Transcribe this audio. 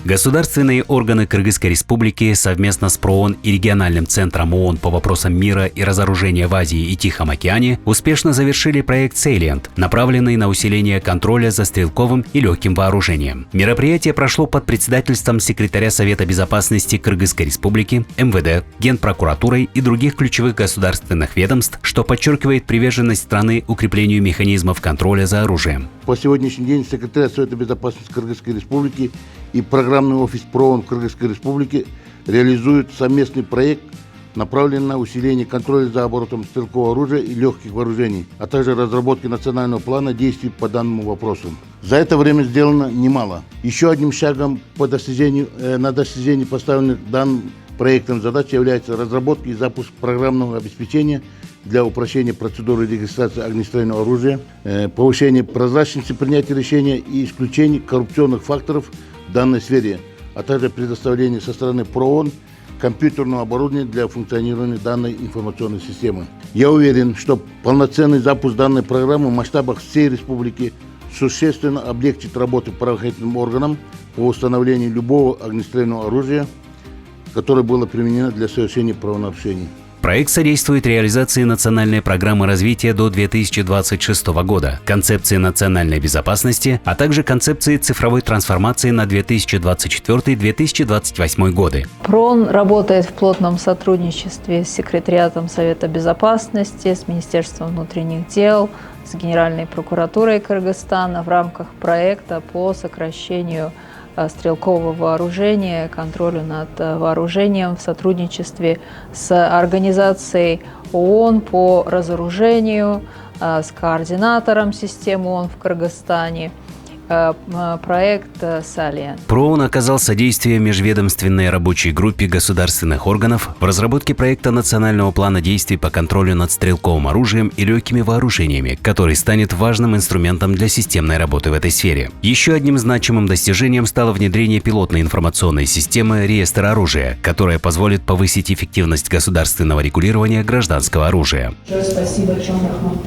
Государственные органы Кыргызской Республики совместно с ПРООН и региональным центром ООН по вопросам мира и разоружения в Азии и Тихом океане успешно завершили проект «Salient», направленный на усиление контроля за стрелковым и легким вооружением. Мероприятие прошло под председательством секретаря Совета безопасности Кыргызской Республики, МВД, Генпрокуратурой и других ключевых государственных ведомств, что подчеркивает приверженность страны укреплению механизмов контроля за оружием. По сегодняшний день секретарь Совета безопасности Кыргызской Республики и программный офис ПРООН в Кыргызской Республике реализуют совместный проект, направленный на усиление контроля за оборотом стрелкового оружия и легких вооружений, а также разработки национального плана действий по данному вопросу. За это время сделано немало. Еще одним шагом на достижение поставленных данным проектом задач является разработка и запуск программного обеспечения для упрощения процедуры регистрации огнестрельного оружия, повышения прозрачности принятия решения и исключения коррупционных факторов в данной сфере, а также предоставления со стороны ПРООН компьютерного оборудования для функционирования данной информационной системы. Я уверен, что полноценный запуск данной программы в масштабах всей республики существенно облегчит работу правоохранительным органам по установлению любого огнестрельного оружия, которое было применено для совершения правонарушений. Проект содействует реализации национальной программы развития до 2026 года, концепции национальной безопасности, а также концепции цифровой трансформации на 2024-2028 годы. ПРООН работает в плотном сотрудничестве с секретариатом Совета безопасности, с Министерством внутренних дел, с Генеральной прокуратурой Кыргызстана в рамках проекта по сокращению стрелкового вооружения, контролю над вооружением в сотрудничестве с организацией ООН по разоружению, с координатором системы ООН в Кыргызстане, проект «Salient». ПРООН оказал содействие межведомственной рабочей группе государственных органов в разработке проекта национального плана действий по контролю над стрелковым оружием и легкими вооружениями, который станет важным инструментом для системной работы в этой сфере. Еще одним значимым достижением стало внедрение пилотной информационной системы «Реестр оружия», которая позволит повысить эффективность государственного регулирования гражданского оружия. Спасибо, Чон Рахман.